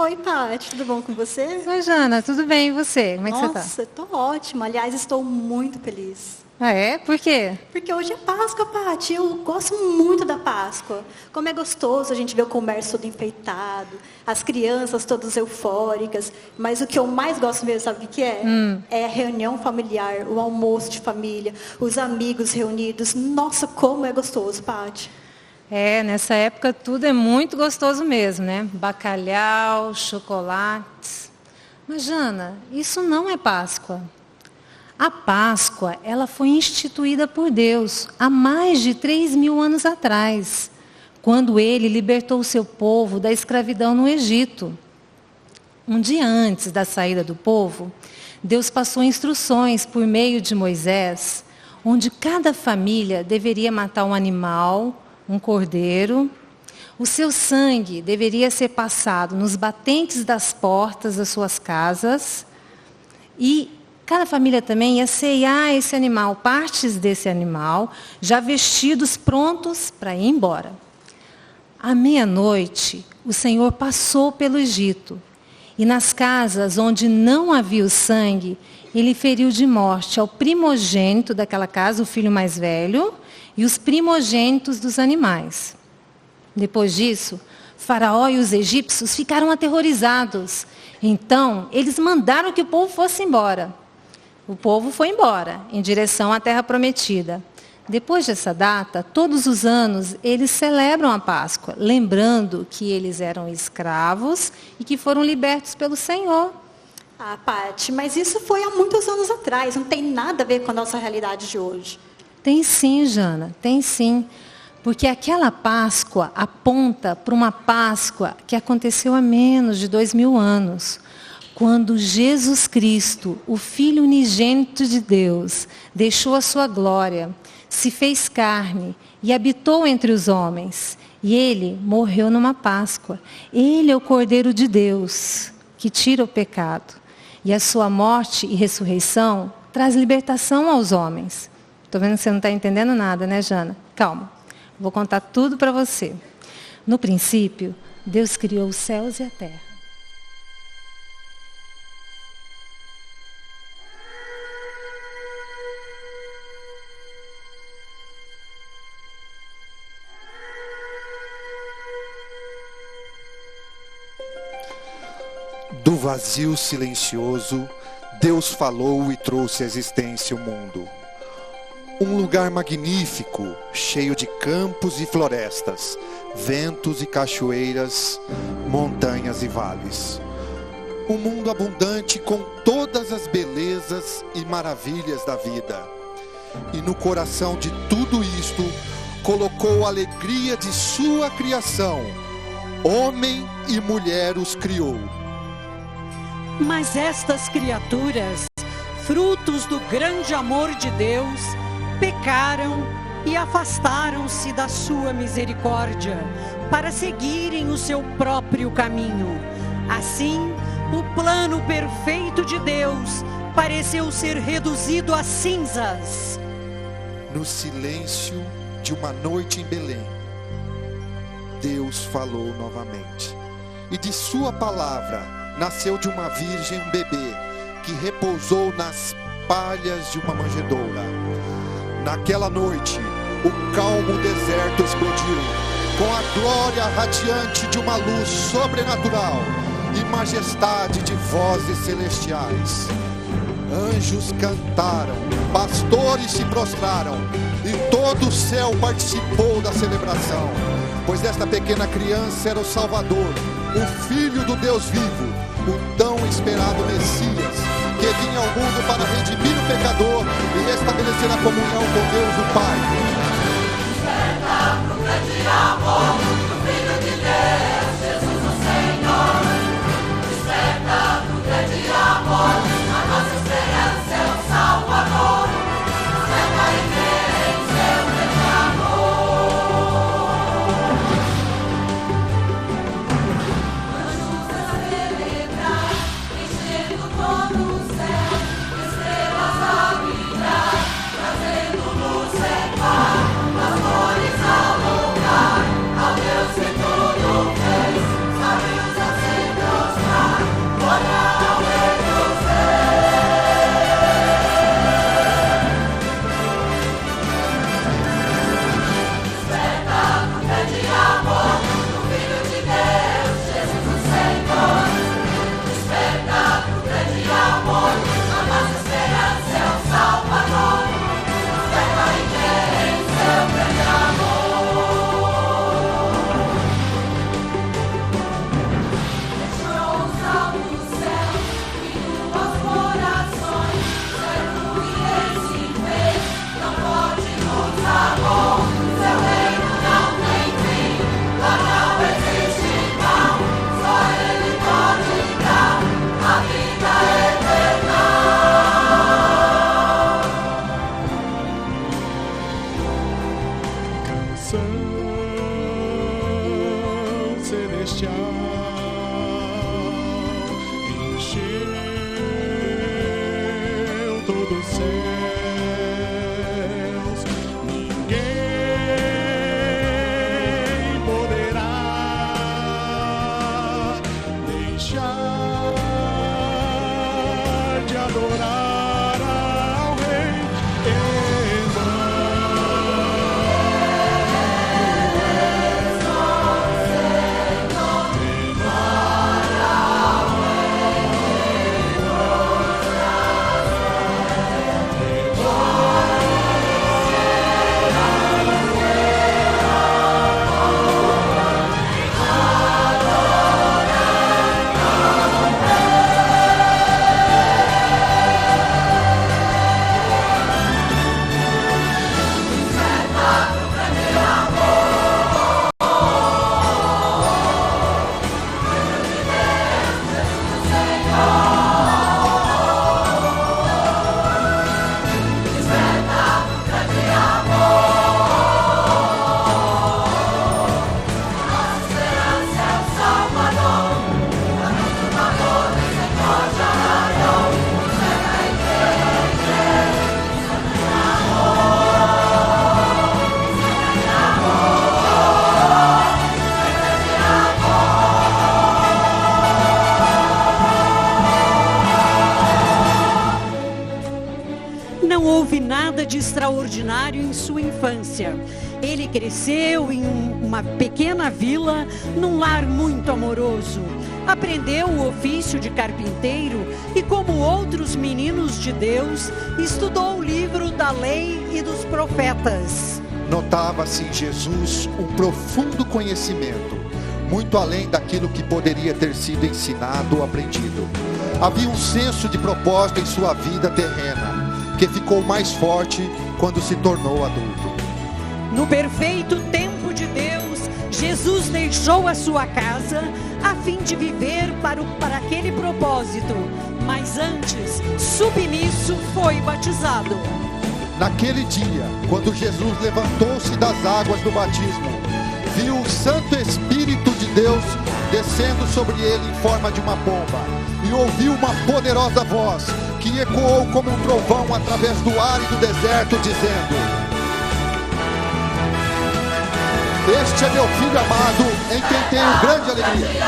Oi, Paty, tudo bom com você? Oi, Jana, tudo bem e você? Como é que você tá? Nossa, tô ótima. Aliás, estou muito feliz. Ah, é? Por quê? Porque hoje é Páscoa, Paty. Eu gosto muito da Páscoa. Como é gostoso a gente ver o comércio todo enfeitado, as crianças todas eufóricas. Mas o que eu mais gosto mesmo, sabe o que é? É a reunião familiar, o almoço de família, os amigos reunidos. Nossa, como é gostoso, Paty. É, nessa época tudo é muito gostoso mesmo, né? Bacalhau, chocolates. Mas, Jana, isso não é Páscoa. A Páscoa, ela foi instituída por Deus há mais de 3.000 anos atrás, quando Ele libertou o seu povo da escravidão no Egito. Um dia antes da saída do povo, Deus passou instruções por meio de Moisés, onde cada família deveria matar um animal, um cordeiro. O seu sangue deveria ser passado nos batentes das portas das suas casas e cada família também ia ceiar esse animal, partes desse animal, já vestidos, prontos para ir embora. À meia-noite, o Senhor passou pelo Egito, e nas casas onde não havia o sangue, Ele feriu de morte ao primogênito daquela casa, o filho mais velho, e os primogênitos dos animais. Depois disso, Faraó e os egípcios ficaram aterrorizados. Então, eles mandaram que o povo fosse embora. O povo foi embora, em direção à terra prometida. Depois dessa data, todos os anos, eles celebram a Páscoa, lembrando que eles eram escravos e que foram libertos pelo Senhor. Ah, Paty, mas isso foi há muitos anos atrás, não tem nada a ver com a nossa realidade de hoje. Tem sim, Jana, tem sim. Porque aquela Páscoa aponta para uma Páscoa que aconteceu há menos de 2.000 anos. Quando Jesus Cristo, o Filho unigênito de Deus, deixou a sua glória, se fez carne e habitou entre os homens. E Ele morreu numa Páscoa. Ele é o Cordeiro de Deus, que tira o pecado. E a sua morte e ressurreição traz libertação aos homens. Estou vendo que você não está entendendo nada, né, Jana? Calma, vou contar tudo para você. No princípio, Deus criou os céus e a terra. Do vazio silencioso, Deus falou e trouxe à existência o mundo. Um lugar magnífico, cheio de campos e florestas, ventos e cachoeiras, montanhas e vales. Um mundo abundante com todas as belezas e maravilhas da vida. E no coração de tudo isto, colocou a alegria de sua criação. Homem e mulher os criou. Mas estas criaturas, frutos do grande amor de Deus, pecaram e afastaram-se da sua misericórdia, para seguirem o seu próprio caminho. Assim, o plano perfeito de Deus pareceu ser reduzido a cinzas. No silêncio de uma noite em Belém, Deus falou novamente. E de sua palavra nasceu de uma virgem um bebê, que repousou nas palhas de uma manjedoura. Naquela noite, o calmo deserto explodiu, com a glória radiante de uma luz sobrenatural e majestade de vozes celestiais. Anjos cantaram, pastores se prostraram, e todo o céu participou da celebração, pois esta pequena criança era o Salvador, o Filho do Deus vivo, o tão esperado Messias, que vinha ao mundo para redimir o pecador e restabelecer a comunhão com Deus o Pai. Desperta pro grande amor do Filho de Deus, Jesus o Senhor. Desperta pro grande amor, a nossa esperança é o Salvador. Desperta e vem seu grande amor. Anjos a celebrar, enchendo todo o céu, estrelas a brilhar, trazendo luz e paz, pastores a louvar, ao Deus celestial encheu todos os céus. Ninguém poderá deixar de adorar ao Rei. Não houve nada de extraordinário em sua infância. Ele cresceu em uma pequena vila, num lar muito amoroso. Aprendeu o ofício de carpinteiro e, como outros meninos de Deus, estudou o livro da lei e dos profetas. Notava-se em Jesus um profundo conhecimento, muito além daquilo que poderia ter sido ensinado ou aprendido. Havia um senso de propósito em sua vida terrena, que ficou mais forte quando se tornou adulto. No perfeito tempo de Deus, Jesus deixou a sua casa a fim de viver para aquele propósito, mas antes, submisso, foi batizado. Naquele dia, quando Jesus levantou-se das águas do batismo, viu o Santo Espírito de Deus descendo sobre ele em forma de uma pomba, e ouviu uma poderosa voz que ecoou como um trovão através do ar e do deserto, dizendo: Este é meu Filho amado, em quem tenho grande alegria.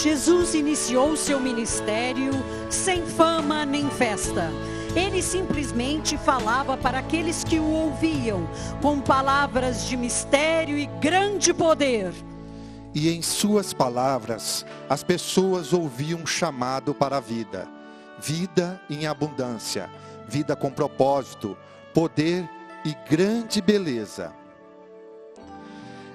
Jesus iniciou seu ministério sem fama nem festa. Ele simplesmente falava para aqueles que o ouviam, com palavras de mistério e grande poder. E em suas palavras, as pessoas ouviam um chamado para a vida. Vida em abundância, vida com propósito, poder e grande beleza.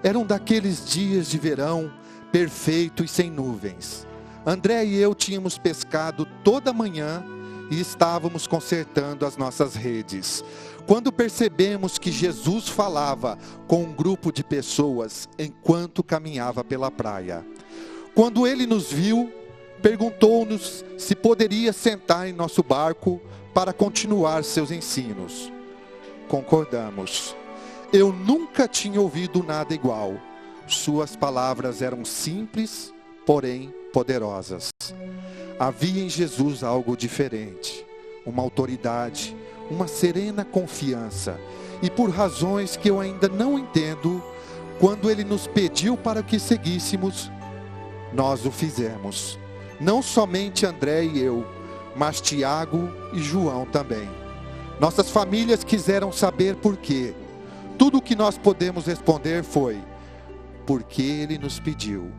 Eram daqueles dias de verão perfeito e sem nuvens. André e eu tínhamos pescado toda manhã e estávamos consertando as nossas redes, quando percebemos que Jesus falava com um grupo de pessoas enquanto caminhava pela praia. Quando ele nos viu, perguntou-nos se poderia sentar em nosso barco para continuar seus ensinos. Concordamos. Eu nunca tinha ouvido nada igual. Suas palavras eram simples, porém poderosas. Havia em Jesus algo diferente, uma autoridade, uma serena confiança. E por razões que eu ainda não entendo, quando ele nos pediu para que seguíssemos, nós o fizemos. Não somente André e eu, mas Tiago e João também. Nossas famílias quiseram saber por quê. tudo o que nós podemos responder foi: porque Ele nos pediu.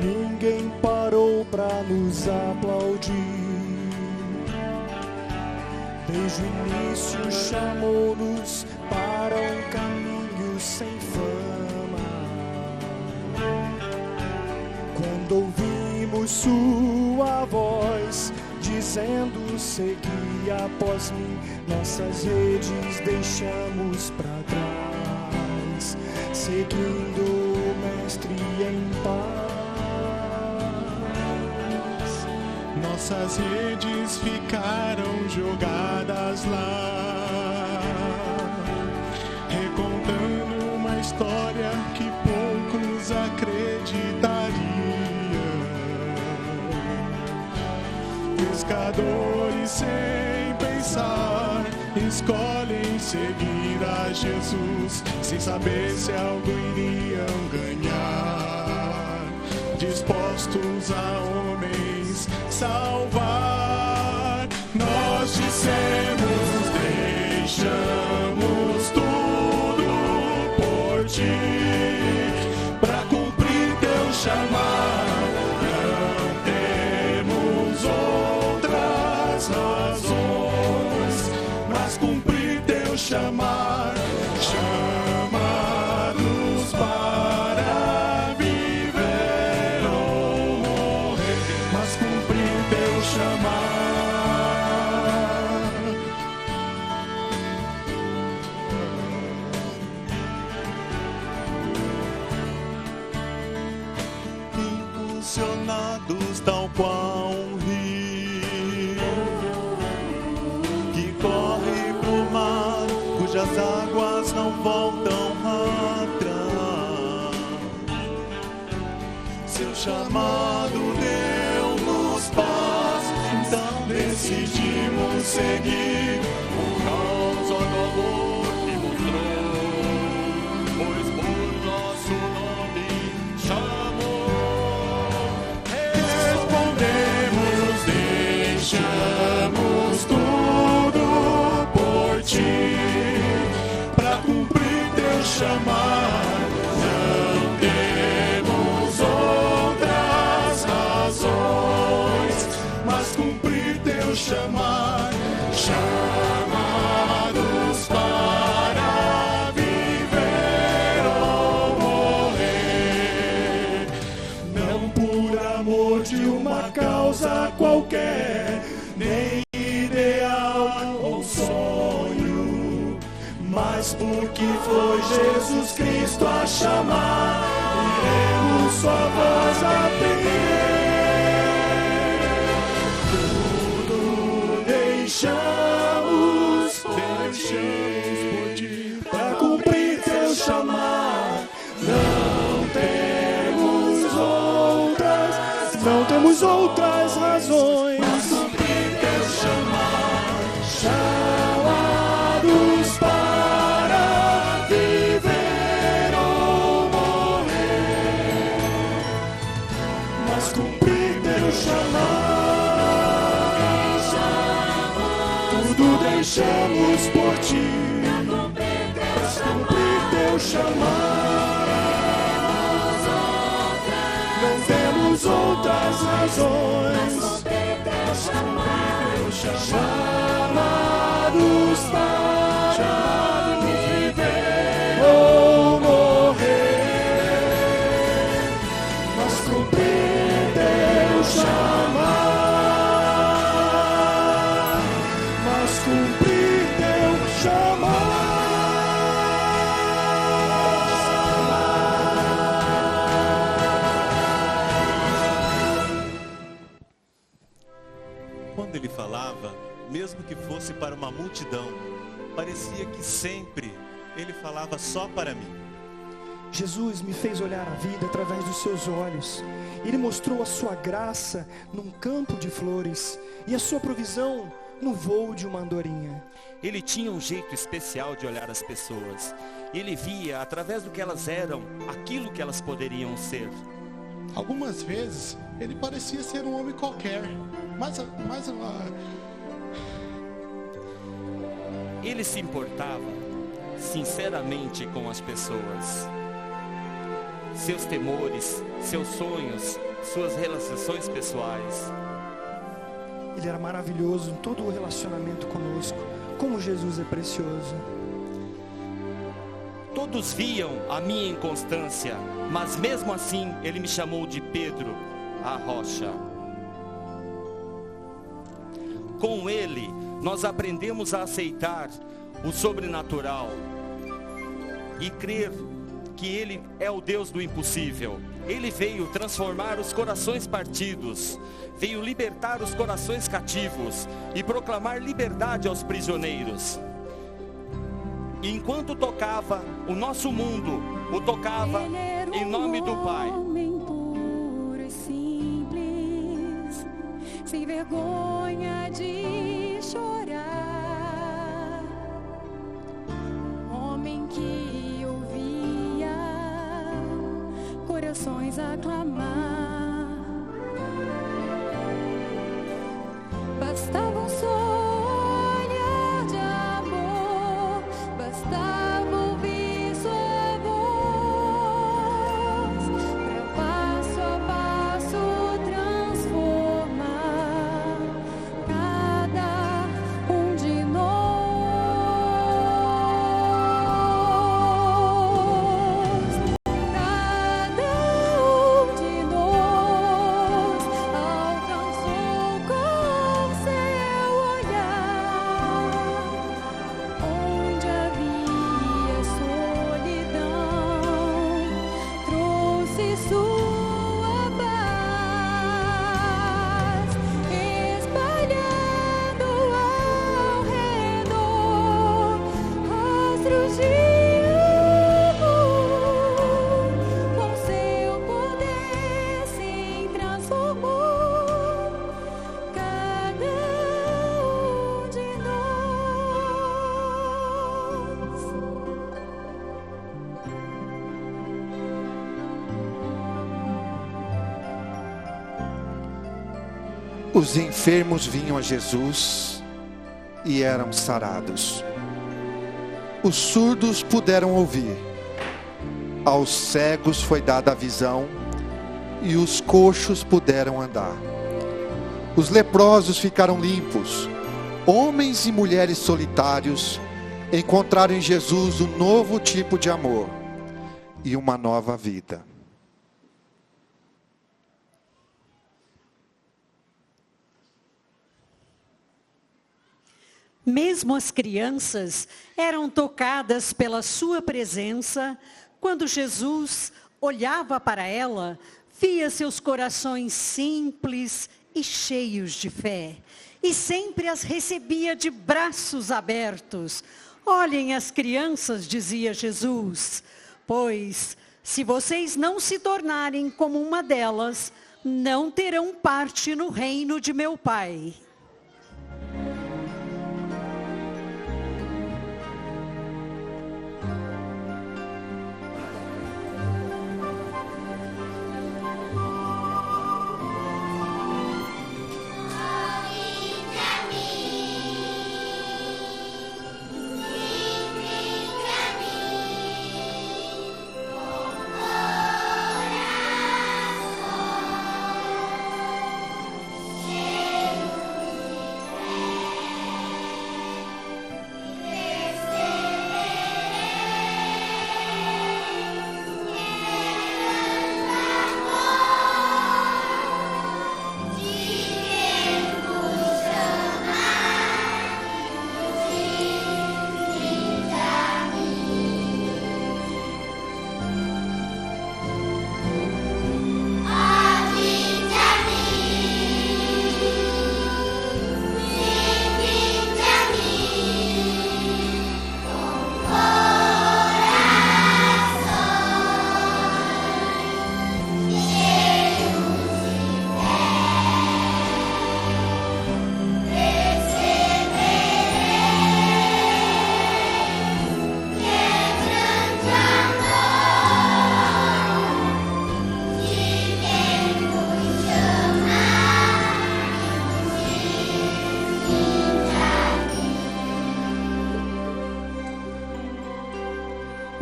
Ninguém parou pra nos aplaudir. Desde o início chamou-nos para um caminho sem fama. Quando ouvimos sua voz dizendo: segui após mim, nossas redes deixamos pra trás, seguindo o Mestre em paz. Nossas redes ficaram jogadas lá, recontando uma história que poucos acreditariam. Pescadores sem pensar escolhem seguir a Jesus, sem saber se algo iriam ganhar, dispostos a homens salvar. Nós dissemos: deixamos tudo por ti, pra cumprir teu chamado. Não temos outras razões, mas cumprir teu chamado. Chamados para viver ou morrer, mas cumprir teu chamado. Impulsionados tal qual um rio que corre pro mar, cujas águas não voltam atrás. Seu chamado deu-nos paz, então decidimos seguir por causa do amor que mostrou, pois por nosso nome chamou. Respondemos: deixamos tudo por ti, pra cumprir teu chamado. Não temos outras razões, mas cumprir teu chamado. Chamados para viver ou morrer, não por amor de uma causa qualquer, nem ideal ou sonho, mas porque foi Jesus Cristo a chamar, iremos sua voz atender. Tudo deixamos por ti, pra cumprir teu chamado. Não temos outras razões, mas cumprir teu chamado. Chamados para viver ou morrer, mas cumprir teu chamado. Tudo deixamos por ti, pra cumprir teu chamado. Não temos outras razões, chamados para viver ou morrer, mas cumprir teu chamado, mas cumprir teu chamado. Quando ele falava, mesmo que fosse para uma multidão, parecia que sempre ele falava só para mim. Jesus me fez olhar a vida através dos seus olhos. Ele mostrou a sua graça num campo de flores e a sua provisão no voo de uma andorinha. Ele tinha um jeito especial de olhar as pessoas. Ele via, através do que elas eram, aquilo que elas poderiam ser. Algumas vezes, ele parecia ser um homem qualquer, mas Ele se importava, sinceramente, com as pessoas. Seus temores, seus sonhos, suas realizações pessoais. Ele era maravilhoso em todo o relacionamento conosco. Como Jesus é precioso. Todos viam a minha inconstância, mas mesmo assim ele me chamou de Pedro, a rocha. Com ele, nós aprendemos a aceitar o sobrenatural e crer que ele é o Deus do impossível. Ele veio transformar os corações partidos, veio libertar os corações cativos e proclamar liberdade aos prisioneiros. E enquanto tocava, o nosso mundo o tocava em nome do Pai. Homem puro e simples, sem vergonha de chorar. Homem que ouvia corações aclamar. Bastava um só olhar de amor, bastava ouvir sua voz, pra passo a passo transformar cada um de nós. Cada um de nós alcançou com seu olhar, onde havia solidão, trouxe sua paz, espalhando ao redor rastros de amor. Com seu poder se transformou cada um de nós. Os enfermos vinham a Jesus e eram sarados. Os surdos puderam ouvir. Aos cegos foi dada a visão e os coxos puderam andar. Os leprosos ficaram limpos. Homens e mulheres solitários encontraram em Jesus um novo tipo de amor e uma nova vida. Mesmo as crianças eram tocadas pela sua presença. Quando Jesus olhava para ela, via seus corações simples e cheios de fé. E sempre as recebia de braços abertos. Olhem as crianças, dizia Jesus, pois se vocês não se tornarem como uma delas, não terão parte no reino de meu Pai.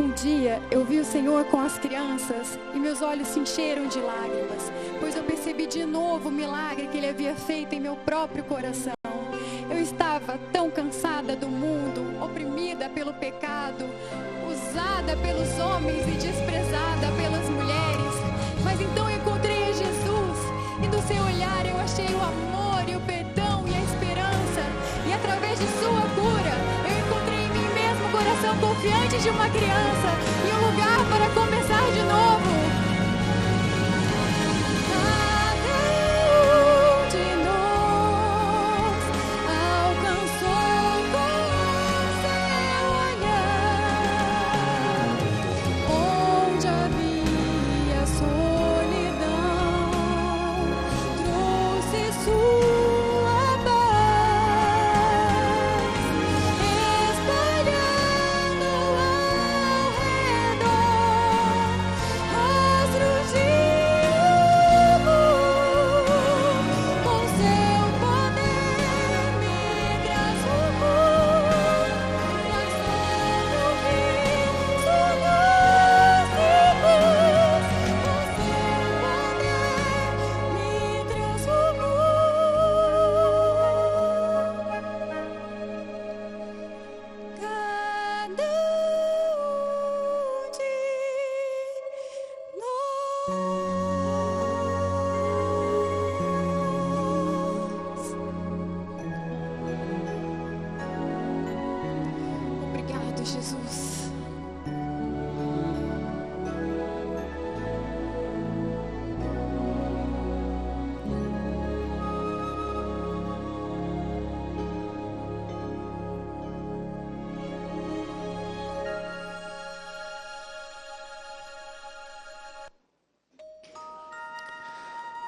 Um dia eu vi o Senhor com as crianças e meus olhos se encheram de lágrimas, pois eu percebi de novo o milagre que Ele havia feito em meu próprio coração. Eu estava tão cansada do mundo, oprimida pelo pecado, usada pelos homens e desprezada pelas mulheres. Mas então eu encontrei a Jesus e no seu olhar eu achei o amor e o perdão e a esperança. E através de sua cura eu encontrei em mim mesmo um coração confiante de uma criança e um lugar para começar de novo. Obrigado, Jesus.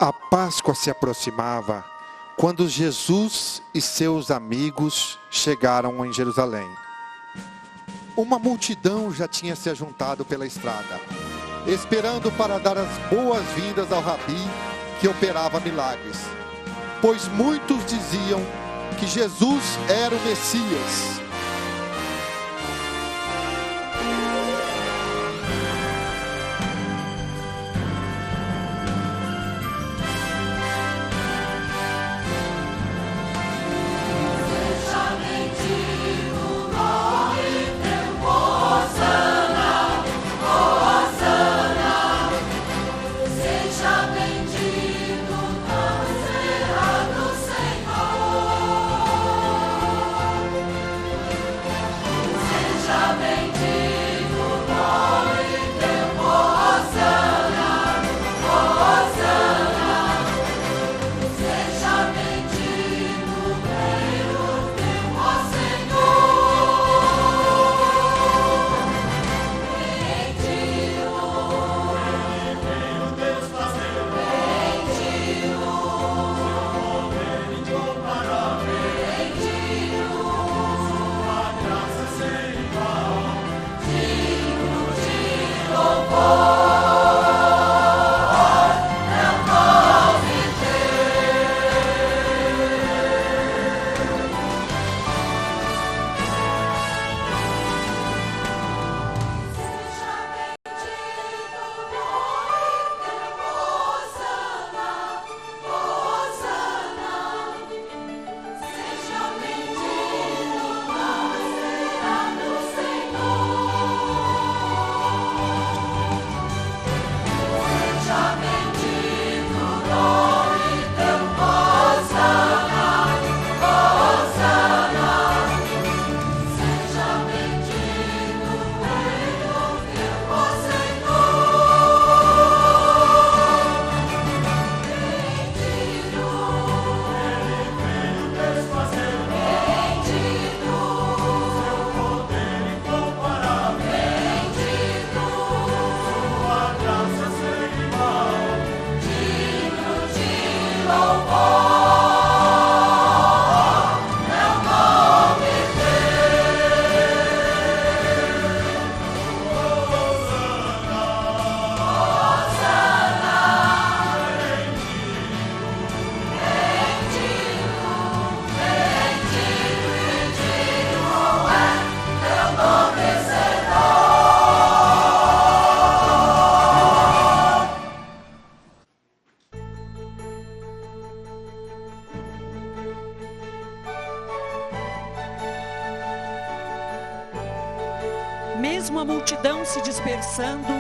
A Páscoa se aproximava quando Jesus e seus amigos chegaram em Jerusalém. Uma multidão já tinha se ajuntado pela estrada, esperando para dar as boas-vindas ao Rabi que operava milagres, pois muitos diziam que Jesus era o Messias. mesmo a multidão se dispersando,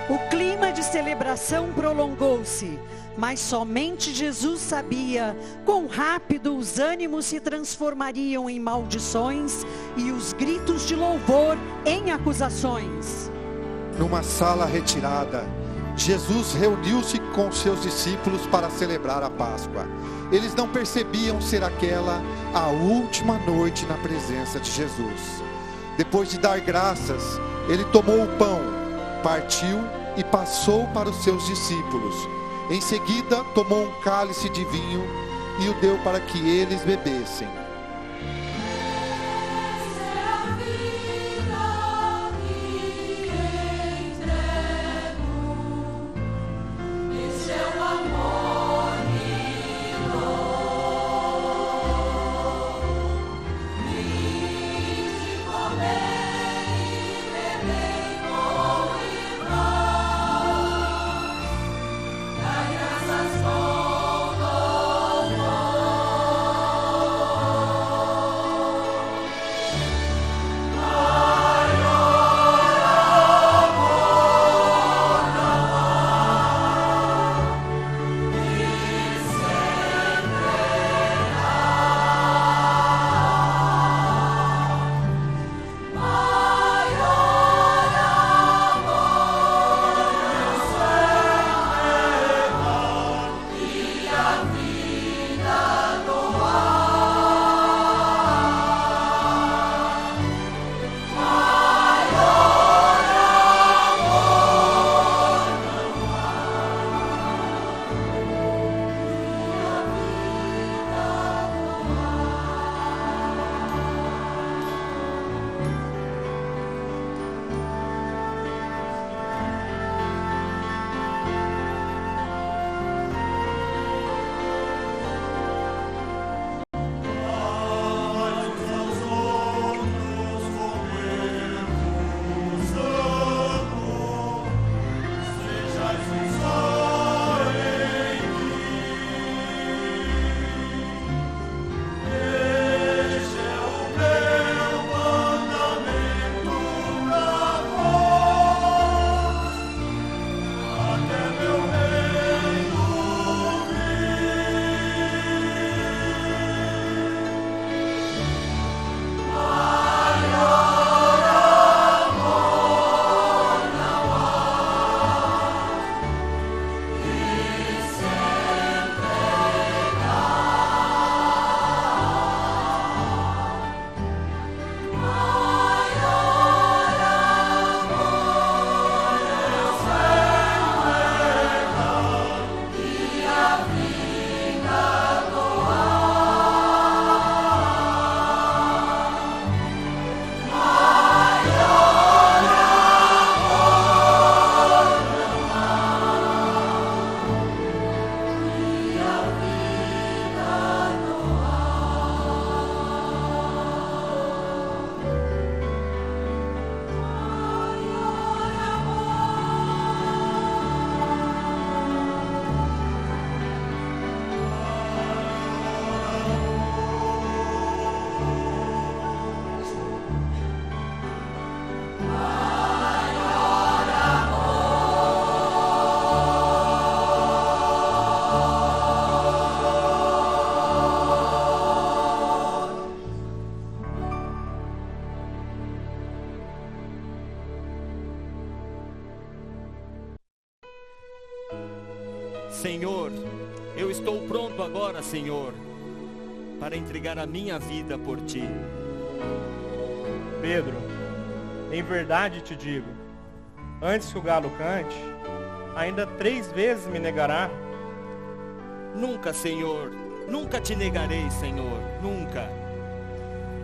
o clima de celebração prolongou-se. Mas somente Jesus sabia quão rápido os ânimos se transformariam em maldições e os gritos de louvor em acusações. Numa sala retirada, Jesus reuniu-se com seus discípulos para celebrar a Páscoa. Eles não percebiam ser aquela a última noite na presença de Jesus. Depois de dar graças, ele tomou o pão, partiu e passou para os seus discípulos. Em seguida, tomou um cálice de vinho e o deu para que eles bebessem. Senhor, eu estou pronto agora, Senhor, para entregar a minha vida por Ti. Pedro, em verdade te digo, antes que o galo cante, ainda 3 vezes me negará. Nunca, Senhor, nunca te negarei, Senhor, nunca.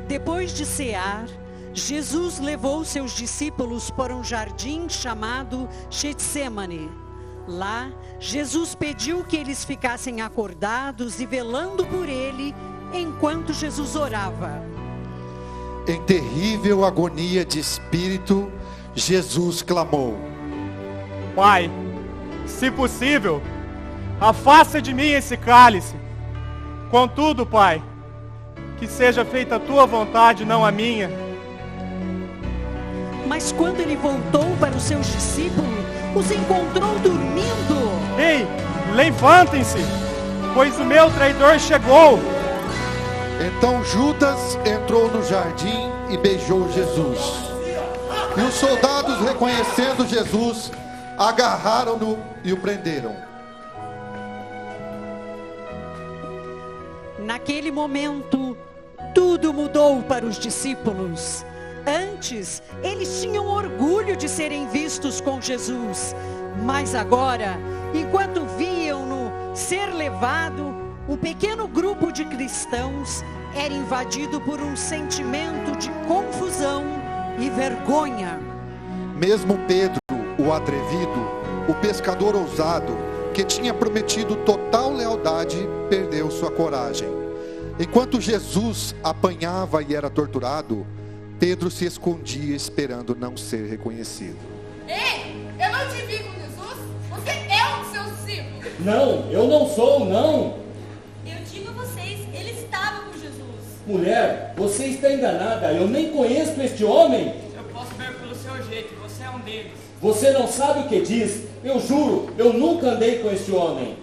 Depois de cear, Jesus levou seus discípulos para um jardim chamado Getsemane. Lá, Jesus pediu que eles ficassem acordados e velando por ele, enquanto Jesus orava. Em terrível agonia de espírito, Jesus clamou: Pai, se possível, afasta de mim esse cálice. Contudo, Pai, que seja feita a tua vontade, não a minha. Mas quando ele voltou para os seus discípulos, os encontrou dormindo. Ei, levantem-se, pois o meu traidor chegou. Então Judas entrou no jardim e beijou Jesus. E os soldados, reconhecendo Jesus, agarraram-no e o prenderam. Naquele momento, tudo mudou para os discípulos. Antes, eles tinham orgulho de serem vistos com Jesus. Mas agora, enquanto viam-no ser levado, um pequeno grupo de cristãos era invadido por um sentimento de confusão e vergonha. Mesmo Pedro, o atrevido, o pescador ousado, que tinha prometido total lealdade, perdeu sua coragem. Enquanto Jesus apanhava e era torturado, Pedro se escondia esperando não ser reconhecido. Ei, eu não te vi com Jesus. Você é um dos seus discípulos. Não, eu não sou, não. Eu digo a vocês, ele estava com Jesus. Mulher, você está enganada. Eu nem conheço este homem. Eu posso ver pelo seu jeito, você é um deles. Você não sabe o que diz. Eu juro, eu nunca andei com este homem.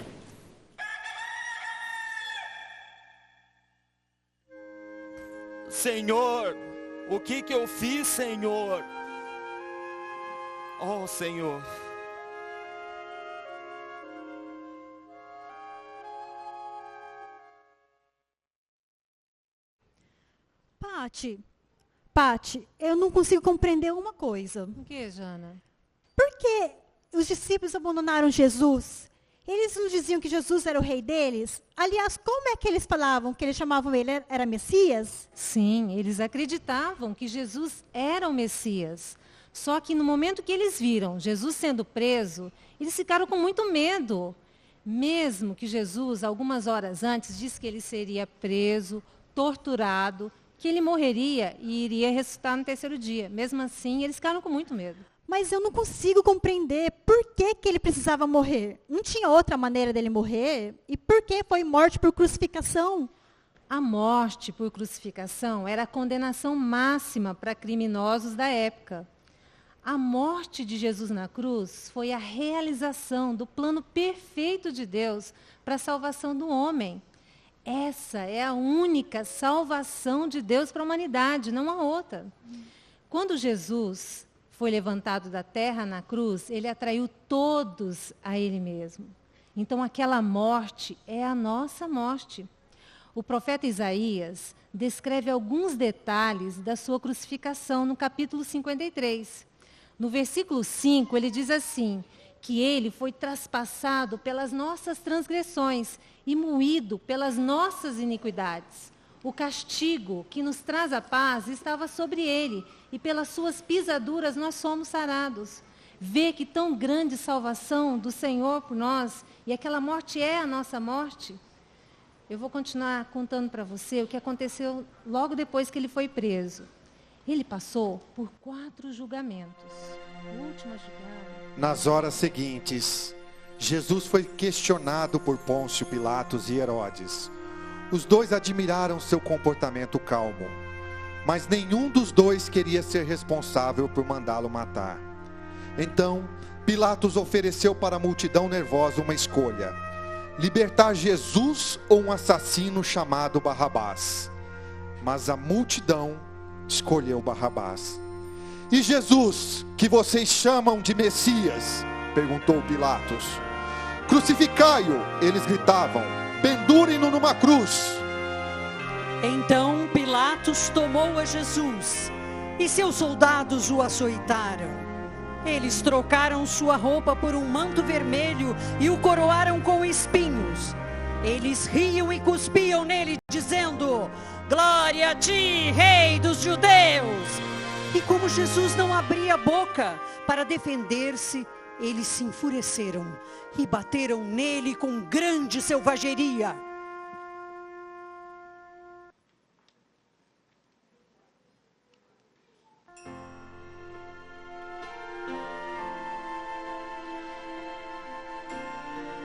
Senhor, o que eu fiz, Senhor? Oh, Senhor. Pati, eu não consigo compreender uma coisa. O que, Jana? Por que os discípulos abandonaram Jesus? Eles não diziam que Jesus era o rei deles? Aliás, como é que eles falavam que eles chamavam ele era Messias? Sim, eles acreditavam que Jesus era o Messias. Só que no momento que eles viram Jesus sendo preso, eles ficaram com muito medo. Mesmo que Jesus, algumas horas antes, disse que ele seria preso, torturado, que ele morreria e iria ressuscitar no terceiro dia. Mesmo assim, eles ficaram com muito medo. Mas eu não consigo compreender por que ele precisava morrer. Não tinha outra maneira dele morrer? E por que foi morte por crucificação? A morte por crucificação era a condenação máxima para criminosos da época. A morte de Jesus na cruz foi a realização do plano perfeito de Deus para a salvação do homem. Essa é a única salvação de Deus para a humanidade, não há outra. Quando Jesus foi levantado da terra na cruz, ele atraiu todos a ele mesmo. Então aquela morte é a nossa morte. O profeta Isaías descreve alguns detalhes da sua crucificação no capítulo 53. No versículo 5, ele diz assim, que ele foi traspassado pelas nossas transgressões e moído pelas nossas iniquidades. O castigo que nos traz a paz estava sobre ele, e pelas suas pisaduras nós somos sarados. Vê que tão grande salvação do Senhor por nós, e aquela morte é a nossa morte. Eu vou continuar contando para você o que aconteceu logo depois que ele foi preso. Ele passou por 4 julgamentos. O último julgamento. Nas horas seguintes, Jesus foi questionado por Pôncio Pilatos e Herodes. Os dois admiraram seu comportamento calmo, mas nenhum dos dois queria ser responsável por mandá-lo matar. Então, Pilatos ofereceu para a multidão nervosa uma escolha: libertar Jesus ou um assassino chamado Barrabás. Mas a multidão escolheu Barrabás. E Jesus, que vocês chamam de Messias? Perguntou Pilatos. Crucificai-o, eles gritavam. Pendurem-no numa cruz. Então Pilatos tomou a Jesus e seus soldados o açoitaram. Eles trocaram sua roupa por um manto vermelho e o coroaram com espinhos. Eles riam e cuspiam nele, dizendo: glória a ti, rei dos judeus! E como Jesus não abria a boca para defender-se, eles se enfureceram e bateram nele com grande selvageria.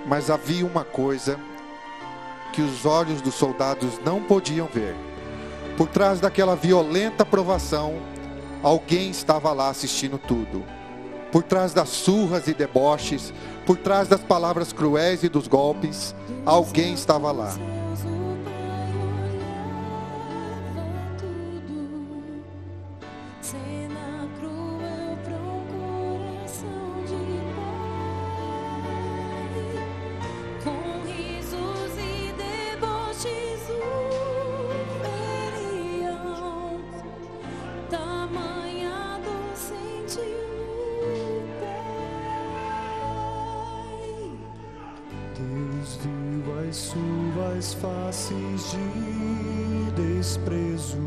Mas havia uma coisa que os olhos dos soldados não podiam ver. Por trás daquela violenta provação, Alguém estava lá assistindo tudo. Por trás das surras e deboches, por trás das palavras cruéis e dos golpes, alguém estava lá. Deus viu as suas faces de desprezo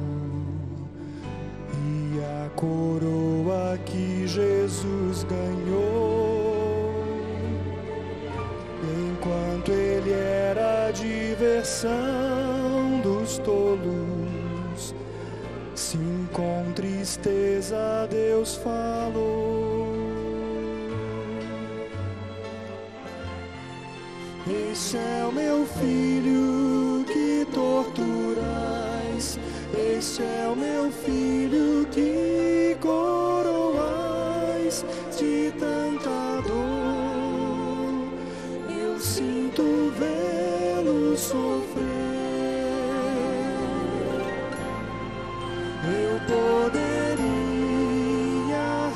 e a coroa que Jesus ganhou. Enquanto ele era a diversão dos tolos, sim, com tristeza Deus falou. Este é o meu filho que torturais, este é o meu filho que coroais de tanta dor. Eu sinto vê-lo sofrer. Eu poderia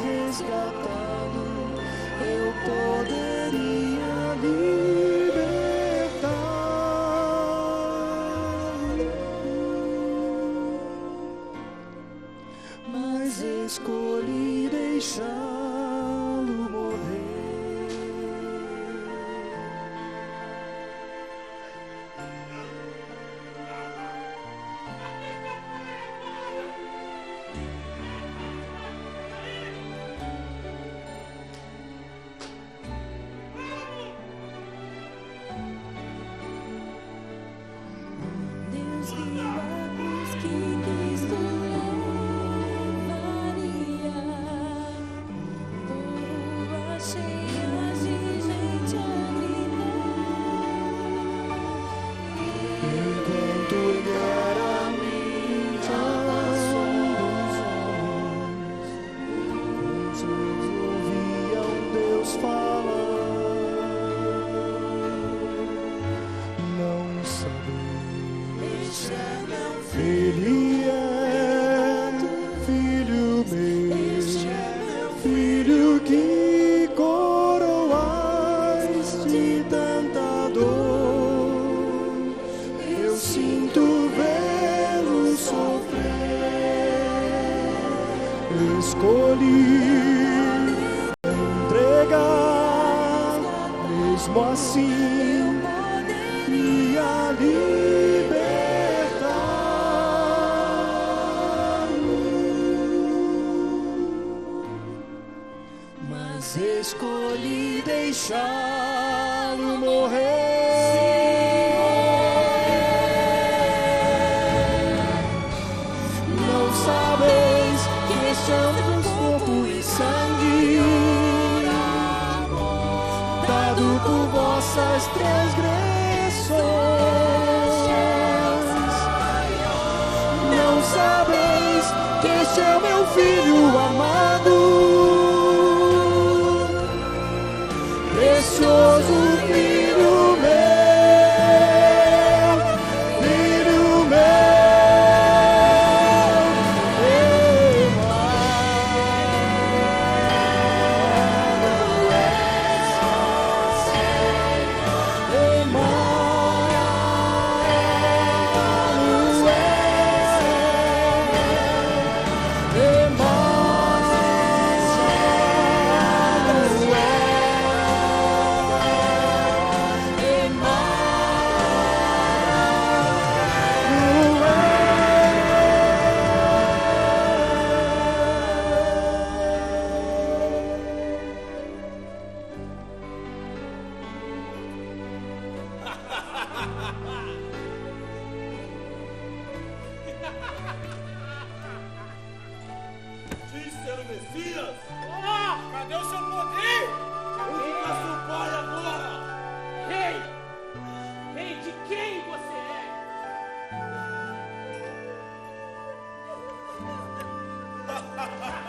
resgatá-lo, eu poderia libertá-lo, mas escolhi deixá-lo morrer. Deus viu a cruz que Cristo levaria, ruas cheias de gente a Enquanto ele era a meditação dos homens, muitos ouviam Deus falar. Não sabeis, ele é filho meu, filho que coroais de tanta dor. Eu sinto vê-lo sofrer. Escolhi entregar, mesmo assim, e a libertá-lo, mas escolhi deixá-lo morrer. Não sabeis que este é o meu corpo e sangue, dado por vossas transgressões. Não sabeis que este é o meu filho amado, precioso filho meu, filho meu. Diz ser o Messias! Cadê o seu poder? Onde está seu pai agora? Rei! Rei de quem você é?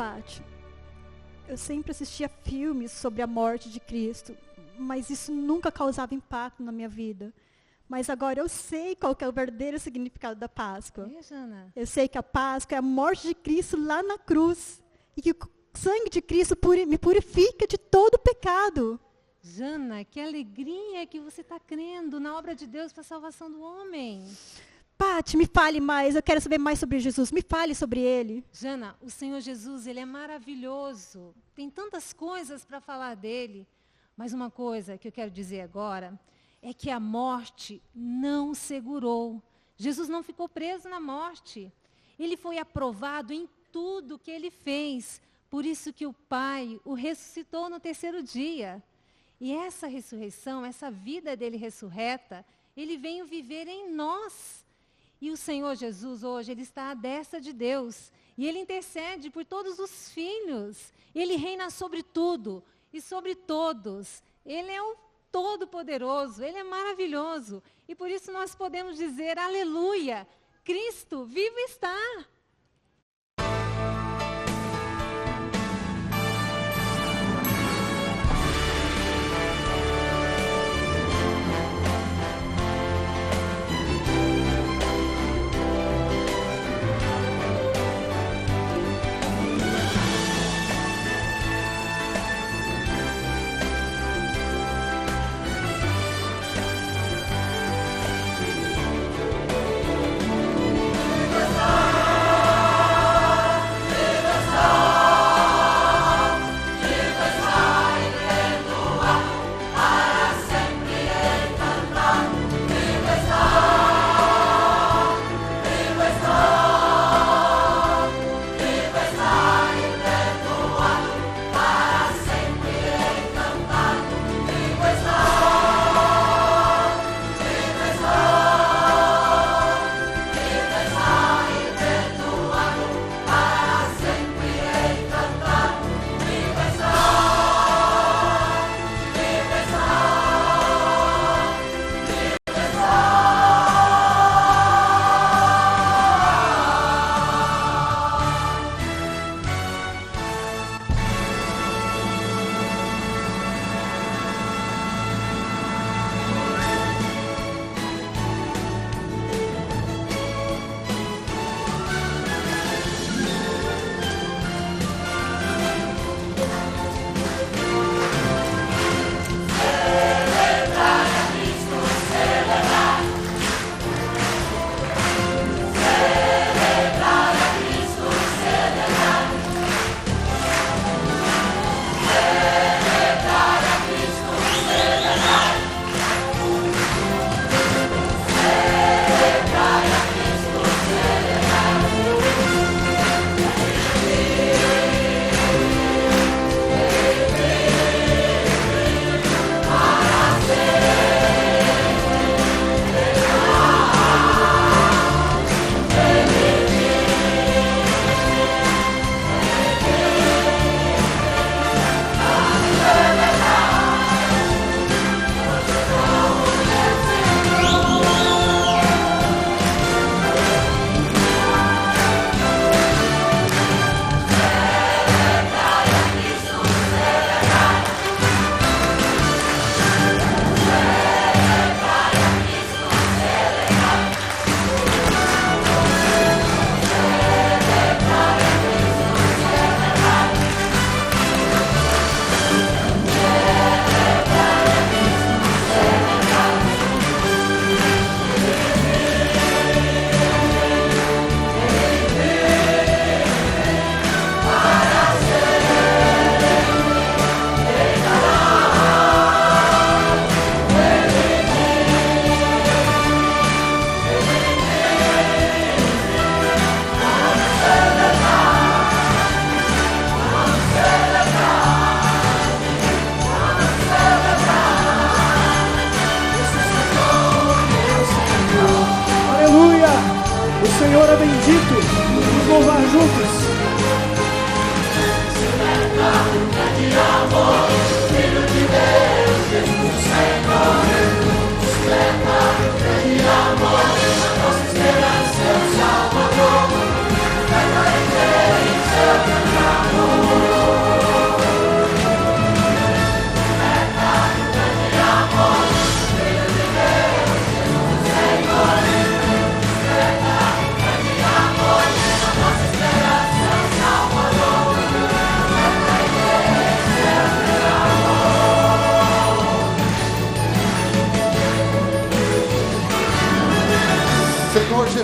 Paty, eu sempre assistia filmes sobre a morte de Cristo, mas isso nunca causava impacto na minha vida. Mas agora eu sei qual que é o verdadeiro significado da Páscoa. Jana? Eu sei que a Páscoa é a morte de Cristo lá na cruz. E que o sangue de Cristo me purifica de todo pecado. Jana, que alegria que você está crendo na obra de Deus para a salvação do homem. Paty, me fale mais, eu quero saber mais sobre Jesus. Me fale sobre ele. Jana, o Senhor Jesus, ele é maravilhoso. Tem tantas coisas para falar dele. Mas uma coisa que eu quero dizer agora é que a morte não segurou. Jesus não ficou preso na morte. Ele foi aprovado em tudo que ele fez. Por isso que o Pai o ressuscitou no terceiro dia. E essa ressurreição, essa vida dele ressurreta, ele veio viver em nós. E o Senhor Jesus hoje, ele está à destra de Deus. E ele intercede por todos os filhos. Ele reina sobre tudo e sobre todos. Ele é o Todo-Poderoso, ele é maravilhoso. E por isso nós podemos dizer, aleluia, Cristo vivo está. Viva está!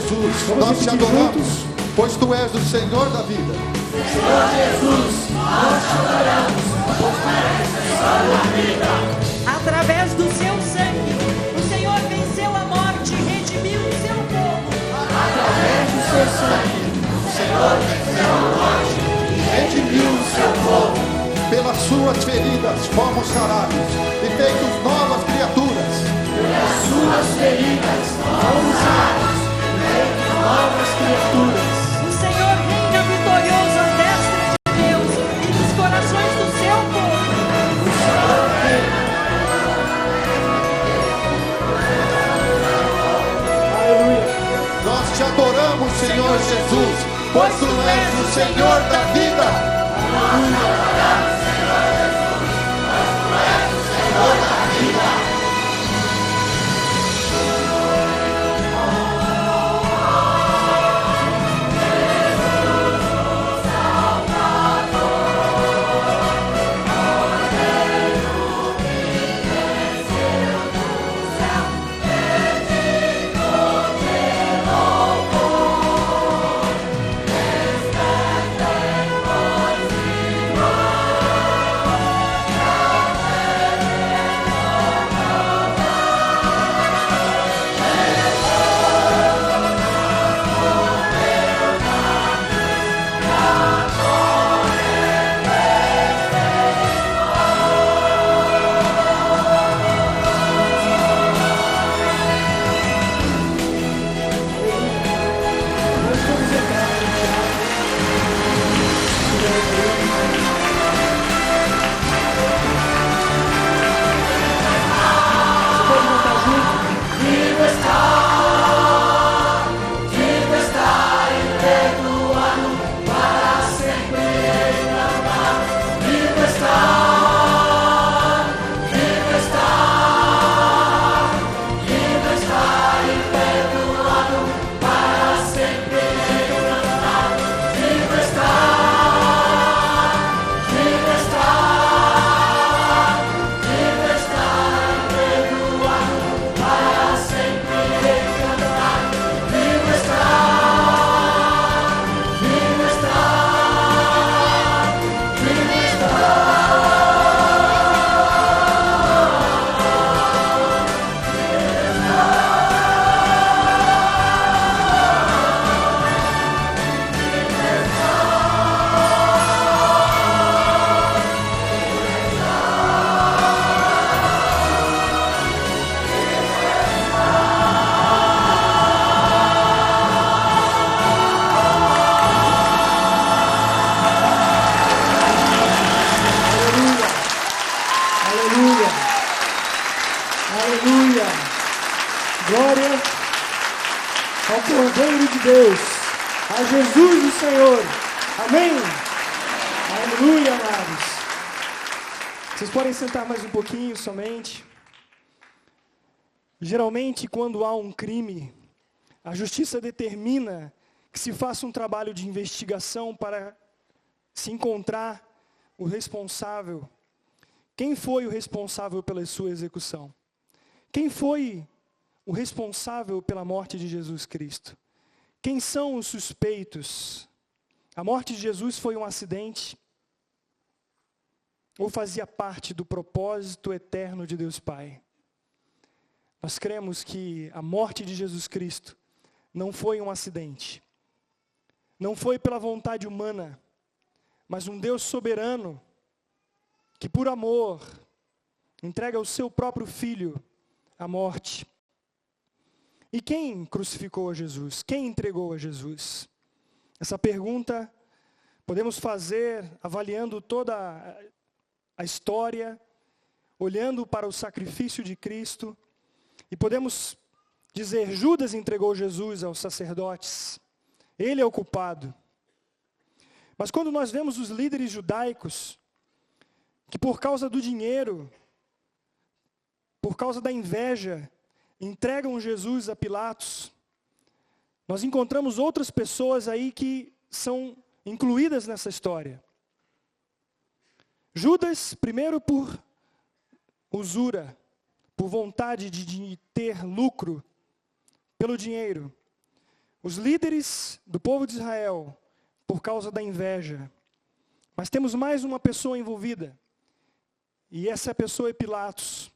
Jesus, nós te adoramos, pois tu és o Senhor da vida. Senhor Jesus, nós te adoramos, pois tu és o Senhor da vida. Através do seu sangue, o Senhor venceu a morte e redimiu o seu povo. Através do seu sangue, o Senhor venceu a morte e redimiu o seu povo. Pelas suas feridas fomos sarados e feitos novas criaturas. Pelas suas feridas fomos sarados e feitos novas criaturas. O Senhor reina vitorioso à destra de Deus e nos corações do seu povo. O Senhor reina. Aleluia. Nós te adoramos, Senhor Jesus, pois tu és o Senhor da vida. Aleluia. ao Cordeiro de Deus, a Jesus o Senhor. Amém? Aleluia, amados. Vocês podem sentar mais um pouquinho somente. Geralmente, quando há um crime, a justiça determina que se faça um trabalho de investigação para se encontrar o responsável. Quem foi o responsável pela sua execução? Quem foi o responsável pela morte de Jesus Cristo? Quem são os suspeitos? A morte de Jesus foi um acidente? Ou fazia parte do propósito eterno de Deus Pai? Nós cremos que a morte de Jesus Cristo não foi um acidente. Não foi pela vontade humana, mas um Deus soberano, que por amor entrega o seu próprio Filho à morte. E quem crucificou a Jesus? Quem entregou a Jesus? Essa pergunta podemos fazer avaliando toda a história, olhando para o sacrifício de Cristo, e podemos dizer: Judas entregou Jesus aos sacerdotes, ele é o culpado. Mas quando nós vemos os líderes judaicos, que por causa do dinheiro, por causa da inveja, entregam Jesus a Pilatos, nós encontramos outras pessoas aí que são incluídas nessa história. Judas, primeiro por usura, por vontade de ter lucro pelo dinheiro. os líderes do povo de Israel, por causa da inveja. Mas temos mais uma pessoa envolvida. E essa pessoa é Pilatos.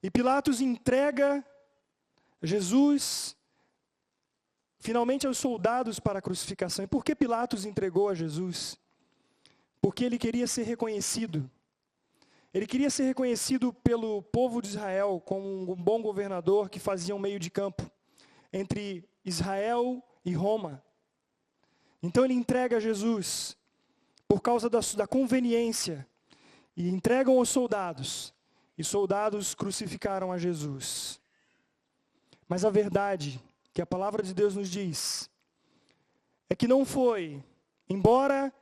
E Pilatos entrega Jesus finalmente aos soldados para a crucificação. E por que Pilatos entregou a Jesus? Porque ele queria ser reconhecido. Ele queria ser reconhecido pelo povo de Israel como um bom governador que fazia um meio de campo entre Israel e Roma. Então ele entrega Jesus por causa da conveniência e entregam aos soldados. E soldados crucificaram a Jesus. Mas a verdade que a palavra de Deus nos diz é que não foi, embora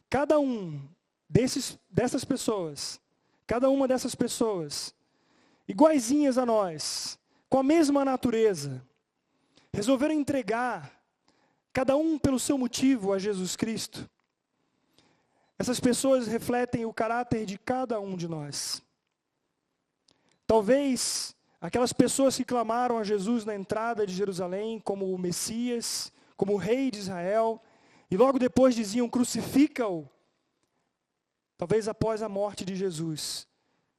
cada um dessas pessoas, cada uma dessas pessoas, iguaizinhas a nós, com a mesma natureza, resolveram entregar, cada um pelo seu motivo, a Jesus Cristo. Essas pessoas refletem o caráter de cada um de nós. Talvez aquelas pessoas que clamaram a Jesus na entrada de Jerusalém como o Messias, como o Rei de Israel, e logo depois diziam, crucifica-o. Talvez após a morte de Jesus,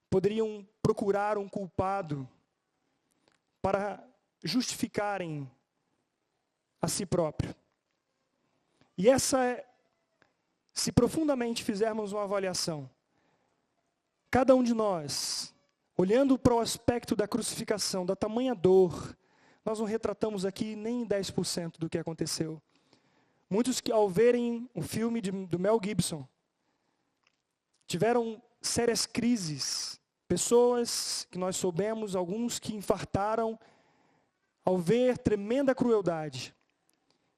poderiam procurar um culpado para justificarem a si próprio. E se profundamente fizermos uma avaliação, cada um de nós, olhando para o aspecto da crucificação, da tamanha dor, nós não retratamos aqui nem 10% do que aconteceu. Muitos que ao verem o filme do Mel Gibson, tiveram sérias crises. Pessoas que nós soubemos, alguns que infartaram ao ver tremenda crueldade.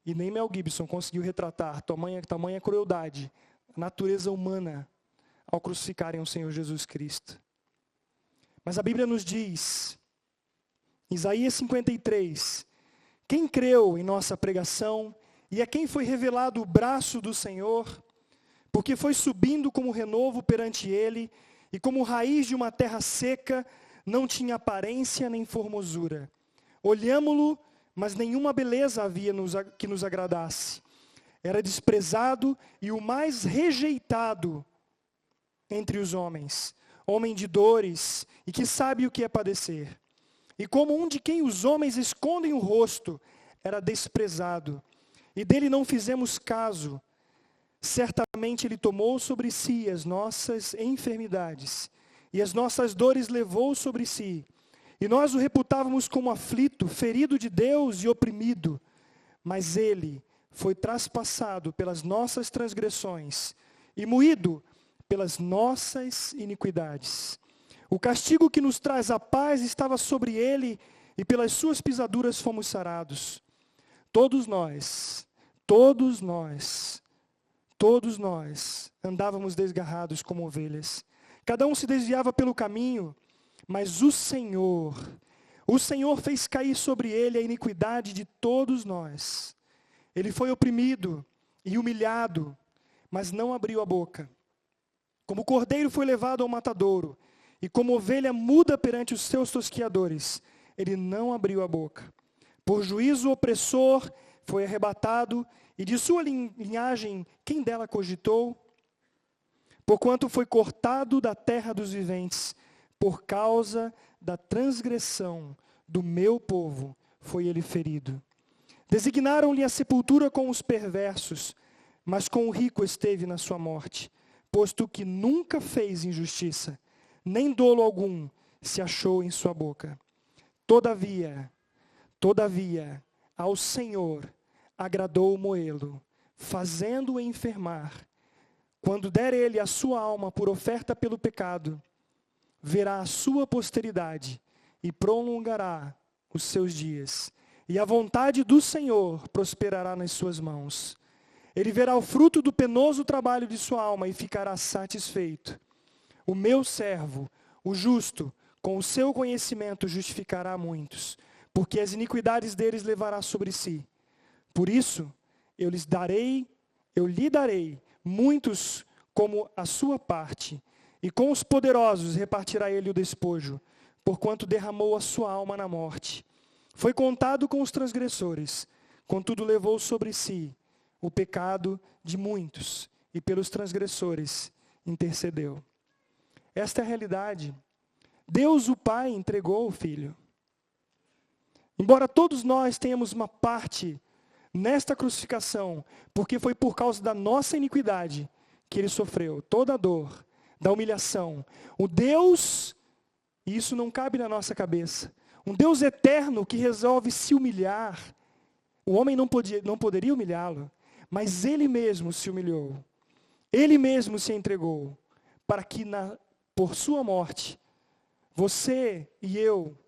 E nem Mel Gibson conseguiu retratar tamanha crueldade, a natureza humana, ao crucificarem o Senhor Jesus Cristo. Mas a Bíblia nos diz, Isaías 53, quem creu em nossa pregação e a quem foi revelado o braço do Senhor, porque foi subindo como renovo perante ele, e como raiz de uma terra seca, não tinha aparência nem formosura. Olhámo-lo, mas nenhuma beleza havia que nos agradasse. Era desprezado e o mais rejeitado entre os homens, homem de dores e que sabe o que é padecer. E como um de quem os homens escondem o rosto, era desprezado, e dele não fizemos caso. Certamente ele tomou sobre si as nossas enfermidades, e as nossas dores levou sobre si. E nós o reputávamos como aflito, ferido de Deus e oprimido. Mas ele foi traspassado pelas nossas transgressões e moído pelas nossas iniquidades. O castigo que nos traz a paz estava sobre ele, e pelas suas pisaduras fomos sarados. Todos nós andávamos desgarrados como ovelhas. Cada um se desviava pelo caminho, mas o Senhor fez cair sobre ele a iniquidade de todos nós. Ele foi oprimido e humilhado, mas não abriu a boca. Como cordeiro foi levado ao matadouro, e como ovelha muda perante os seus tosquiadores, ele não abriu a boca. Por juízo opressor foi arrebatado, e de sua linhagem quem dela cogitou? Porquanto foi cortado da terra dos viventes, por causa da transgressão do meu povo foi ele ferido. Designaram-lhe a sepultura com os perversos, mas com o rico esteve na sua morte, posto que nunca fez injustiça, nem dolo algum se achou em sua boca. Todavia, ao Senhor agradou moê-lo, fazendo-o enfermar. Quando der ele a sua alma por oferta pelo pecado, verá a sua posteridade e prolongará os seus dias. E a vontade do Senhor prosperará nas suas mãos. Ele verá o fruto do penoso trabalho de sua alma e ficará satisfeito. O meu servo, o justo, com o seu conhecimento justificará muitos, porque as iniquidades deles levará sobre si. Por isso, eu lhe darei muitos como a sua parte, e com os poderosos repartirá ele o despojo, porquanto derramou a sua alma na morte. Foi contado com os transgressores, contudo levou sobre si o pecado de muitos e pelos transgressores intercedeu. Esta é a realidade. Deus, o Pai, entregou o Filho. Embora todos nós tenhamos uma parte nesta crucificação, porque foi por causa da nossa iniquidade que ele sofreu toda a dor, da humilhação. O Deus, e isso não cabe na nossa cabeça, um Deus eterno que resolve se humilhar. O homem não poderia humilhá-lo, mas ele mesmo se humilhou. Ele mesmo se entregou para que por sua morte, você e eu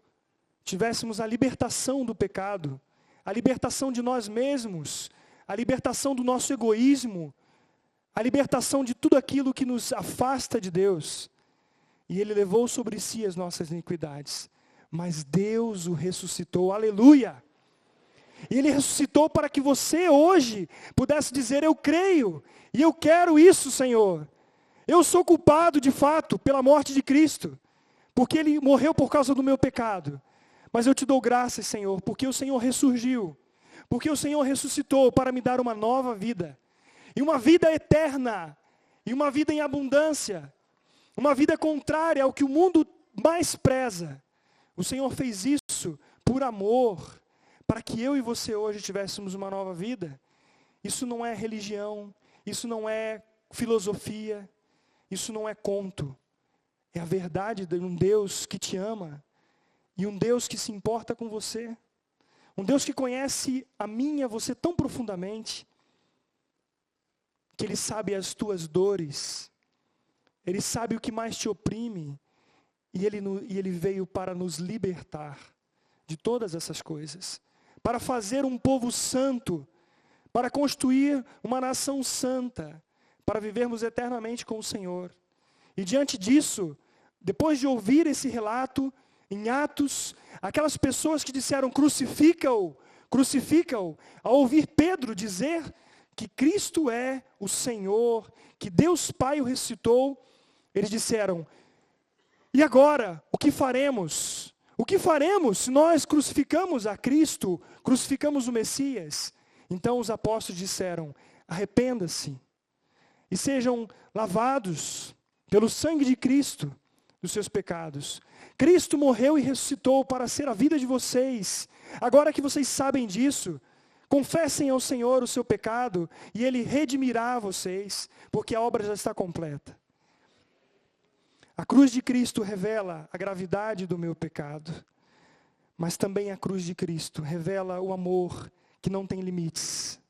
tivéssemos a libertação do pecado, a libertação de nós mesmos, a libertação do nosso egoísmo, a libertação de tudo aquilo que nos afasta de Deus. E ele levou sobre si as nossas iniquidades. Mas Deus o ressuscitou, aleluia! E ele ressuscitou para que você hoje pudesse dizer: eu creio, e eu quero isso, Senhor. Eu sou culpado de fato pela morte de Cristo, porque ele morreu por causa do meu pecado. Mas eu te dou graças, Senhor, porque o Senhor ressurgiu, porque o Senhor ressuscitou para me dar uma nova vida, e uma vida eterna, e uma vida em abundância, uma vida contrária ao que o mundo mais preza. O Senhor fez isso por amor, para que eu e você hoje tivéssemos uma nova vida. Isso não é religião, isso não é filosofia, isso não é conto. É a verdade de um Deus que te ama, e um Deus que se importa com você. Um Deus que conhece a mim e a você tão profundamente, que Ele sabe as tuas dores, Ele sabe o que mais te oprime, e Ele veio para nos libertar de todas essas coisas, para fazer um povo santo, para construir uma nação santa, para vivermos eternamente com o Senhor. E diante disso, depois de ouvir esse relato, em Atos, aquelas pessoas que disseram crucifica-o, crucifica-o, ao ouvir Pedro dizer que Cristo é o Senhor, que Deus Pai o ressuscitou, eles disseram: e agora, o que faremos? O que faremos se nós crucificamos a Cristo, crucificamos o Messias? Então os apóstolos disseram: arrependa-se e sejam lavados pelo sangue de Cristo dos seus pecados. Cristo morreu e ressuscitou para ser a vida de vocês. Agora que vocês sabem disso, confessem ao Senhor o seu pecado e Ele redimirá vocês, porque a obra já está completa. A cruz de Cristo revela a gravidade do meu pecado, mas também a cruz de Cristo revela o amor que não tem limites.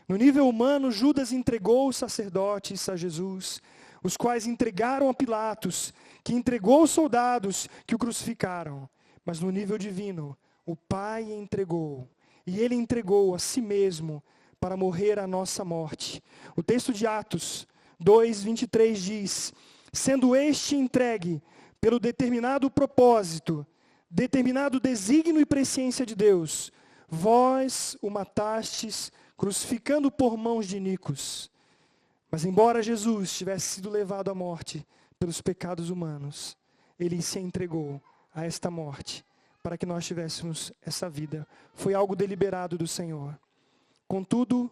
No nível humano, Judas entregou os sacerdotes a Jesus, os quais entregaram a Pilatos, que entregou os soldados que o crucificaram. Mas no nível divino, o Pai entregou, e Ele entregou a si mesmo para morrer a nossa morte. O texto de Atos 2:23 diz: sendo este entregue pelo determinado propósito, determinado desígnio e presciência de Deus, vós o matastes, crucificando por mãos de iníquos. Mas embora Jesus tivesse sido levado à morte pelos pecados humanos, Ele se entregou a esta morte para que nós tivéssemos essa vida. Foi algo deliberado do Senhor. Contudo,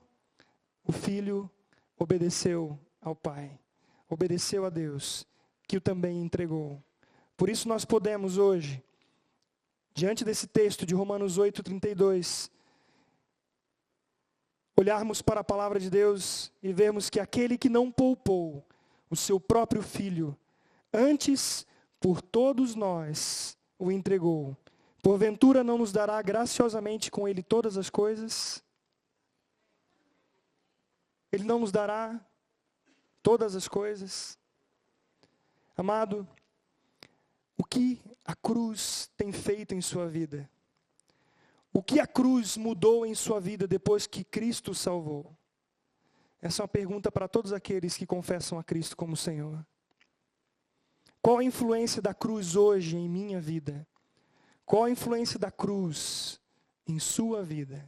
o Filho obedeceu ao Pai, obedeceu a Deus, que o também entregou. Por isso nós podemos hoje, diante desse texto de Romanos 8:32, olharmos para a palavra de Deus e vermos que aquele que não poupou o seu próprio Filho, antes por todos nós o entregou, porventura não nos dará graciosamente com Ele todas as coisas? Ele não nos dará todas as coisas? Amado, o que a cruz tem feito em sua vida? O que a cruz mudou em sua vida depois que Cristo o salvou? Essa é uma pergunta para todos aqueles que confessam a Cristo como Senhor. Qual a influência da cruz hoje em minha vida? Qual a influência da cruz em sua vida?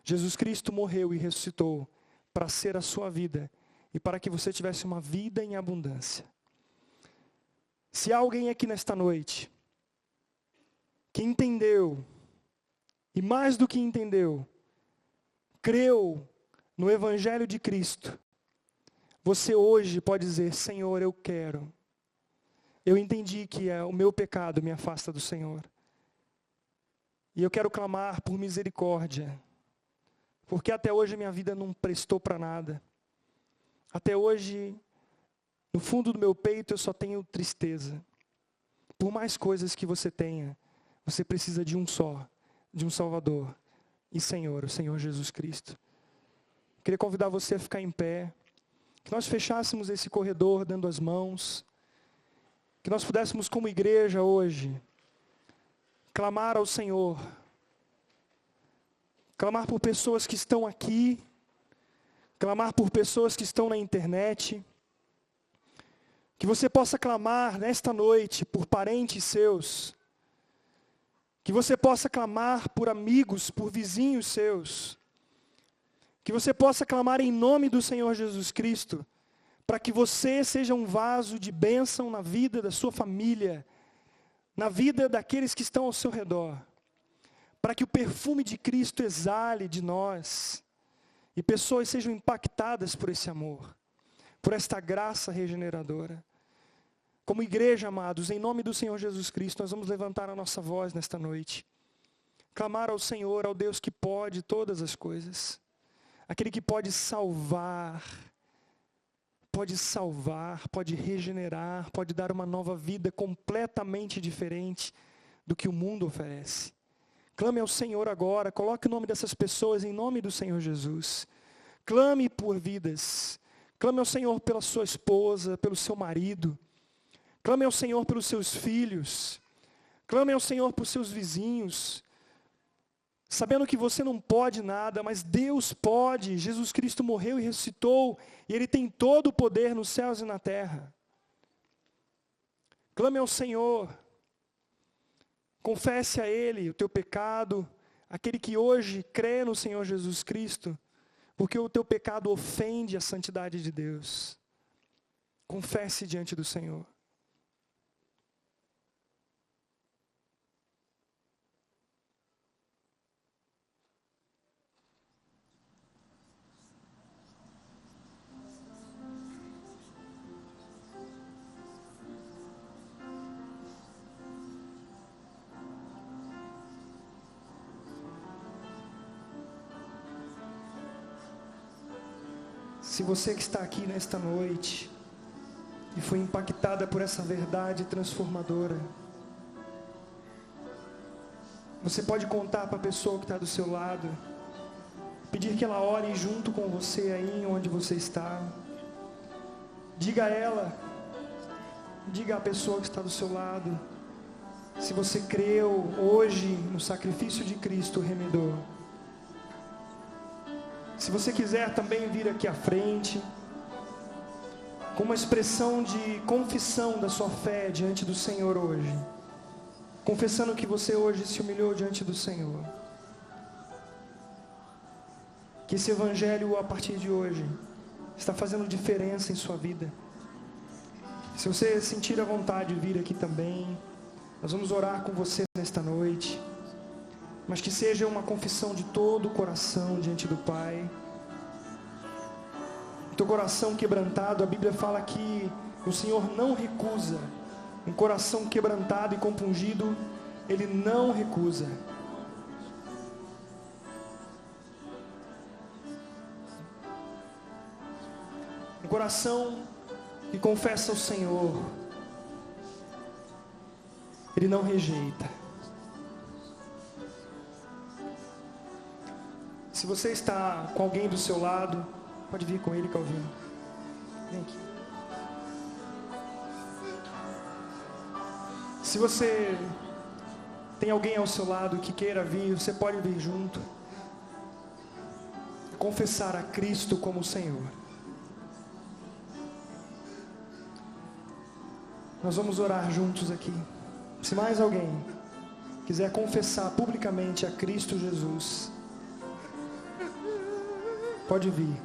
Jesus Cristo morreu e ressuscitou para ser a sua vida e para que você tivesse uma vida em abundância. Se há alguém aqui nesta noite que entendeu, e mais do que entendeu, creu no Evangelho de Cristo, você hoje pode dizer: Senhor, eu quero. Eu entendi que o meu pecado me afasta do Senhor. E eu quero clamar por misericórdia. Porque até hoje minha vida não prestou para nada. Até hoje, no fundo do meu peito, eu só tenho tristeza. Por mais coisas que você tenha, você precisa de um só, de um Salvador e Senhor, o Senhor Jesus Cristo. Queria convidar você a ficar em pé, que nós fechássemos esse corredor dando as mãos, que nós pudéssemos como igreja hoje, clamar ao Senhor, clamar por pessoas que estão aqui, clamar por pessoas que estão na internet, que você possa clamar nesta noite por parentes seus, que você possa clamar por amigos, por vizinhos seus, que você possa clamar em nome do Senhor Jesus Cristo, para que você seja um vaso de bênção na vida da sua família, na vida daqueles que estão ao seu redor, para que o perfume de Cristo exale de nós, e pessoas sejam impactadas por esse amor, por esta graça regeneradora. Como igreja, amados, em nome do Senhor Jesus Cristo, nós vamos levantar a nossa voz nesta noite, clamar ao Senhor, ao Deus que pode todas as coisas, aquele que pode salvar, pode regenerar, pode dar uma nova vida completamente diferente do que o mundo oferece. Clame ao Senhor agora, coloque o nome dessas pessoas em nome do Senhor Jesus. Clame por vidas, clame ao Senhor pela sua esposa, pelo seu marido, clame ao Senhor pelos seus filhos, clame ao Senhor por seus vizinhos, sabendo que você não pode nada, mas Deus pode. Jesus Cristo morreu e ressuscitou, e Ele tem todo o poder nos céus e na terra. Clame ao Senhor, confesse a Ele o teu pecado, aquele que hoje crê no Senhor Jesus Cristo, porque o teu pecado ofende a santidade de Deus. Confesse diante do Senhor. Se você que está aqui nesta noite e foi impactada por essa verdade transformadora, você pode contar para a pessoa que está do seu lado, pedir que ela ore junto com você aí onde você está. Diga a ela, diga à pessoa que está do seu lado, se você creu hoje no sacrifício de Cristo remidor. Se você quiser também vir aqui à frente, com uma expressão de confissão da sua fé diante do Senhor hoje, confessando que você hoje se humilhou diante do Senhor, que esse Evangelho a partir de hoje está fazendo diferença em sua vida. Se você sentir a vontade de vir aqui também, nós vamos orar com você nesta noite, mas que seja uma confissão de todo o coração diante do Pai. Teu coração quebrantado, a Bíblia fala que o Senhor não recusa. Um coração quebrantado e compungido, Ele não recusa. Um coração que confessa ao Senhor, Ele não rejeita. Se você está com alguém do seu lado, pode vir com ele, Calvino. Vem aqui. Se você tem alguém ao seu lado que queira vir, você pode vir junto. Confessar a Cristo como Senhor. Nós vamos orar juntos aqui. Se mais alguém quiser confessar publicamente a Cristo Jesus, pode vir.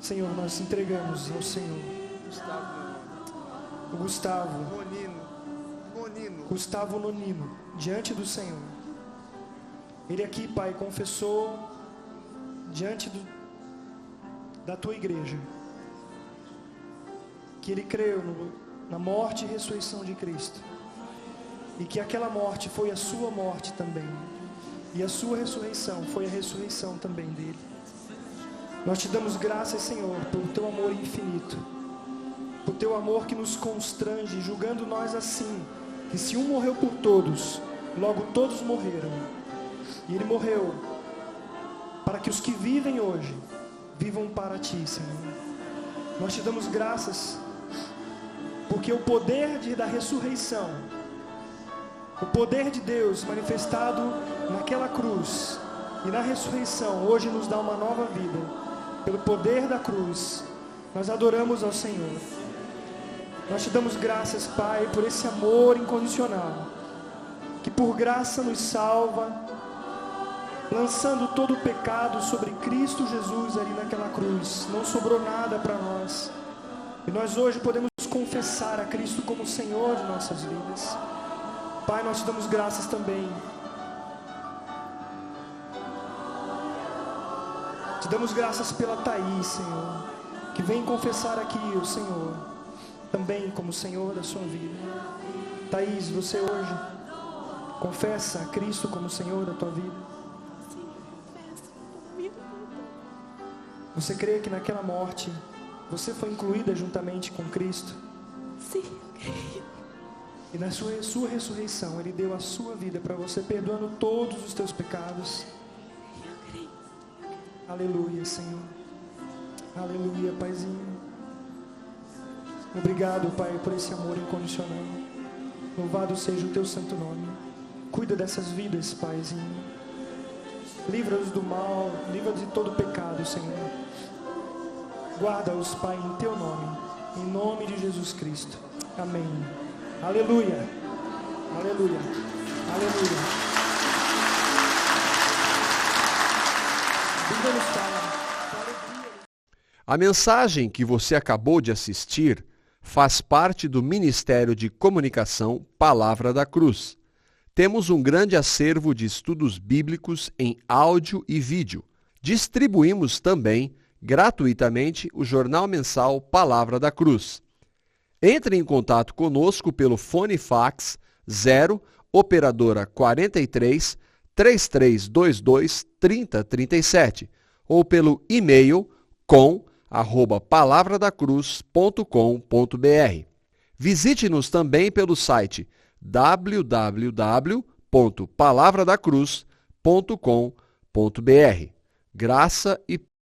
Senhor, nós entregamos ao Senhor o Gustavo Nonino, diante do Senhor. Ele aqui, Pai, confessou diante da Tua igreja que ele creu na morte e ressurreição de Cristo, e que aquela morte foi a sua morte também, e a sua ressurreição foi a ressurreição também dele. Nós te damos graças, Senhor, pelo Teu amor infinito, por Teu amor que nos constrange, julgando nós assim, que se um morreu por todos, logo todos morreram. E Ele morreu para que os que vivem hoje, vivam para Ti, Senhor. Nós te damos graças, porque o poder da ressurreição, o poder de Deus manifestado naquela cruz e na ressurreição, hoje nos dá uma nova vida. Pelo poder da cruz, nós adoramos ao Senhor. Nós te damos graças, Pai, por esse amor incondicional, que por graça nos salva, lançando todo o pecado sobre Cristo Jesus ali naquela cruz. Não sobrou nada para nós. E nós hoje podemos confessar a Cristo como Senhor de nossas vidas. Pai, nós te damos graças também. Te damos graças pela Thaís, Senhor, que vem confessar aqui o Senhor, também como Senhor da sua vida. Thaís, você hoje confessa a Cristo como Senhor da tua vida? Sim, confesso. Você crê que naquela morte você foi incluída juntamente com Cristo? Sim, eu creio. E na sua ressurreição, Ele deu a sua vida para você, perdoando todos os teus pecados. Eu creio. Aleluia, Senhor. Aleluia, Paizinho. Obrigado, Pai, por esse amor incondicional. Louvado seja o Teu santo nome. Cuida dessas vidas, Paizinho. Livra-os do mal, livra-os de todo pecado, Senhor. Guarda-os, Pai, em Teu nome. Em nome de Jesus Cristo. Amém. Aleluia. Aleluia. Aleluia. Bíblia nos fala. A mensagem que você acabou de assistir faz parte do Ministério de Comunicação Palavra da Cruz. Temos um grande acervo de estudos bíblicos em áudio e vídeo. Distribuímos também gratuitamente o jornal mensal Palavra da Cruz. Entre em contato conosco pelo fone fax 0 operadora 43 3322 3037 ou pelo e-mail com@palavradacruz.com.br. Visite-nos também pelo site www.palavradacruz.com.br. Graça e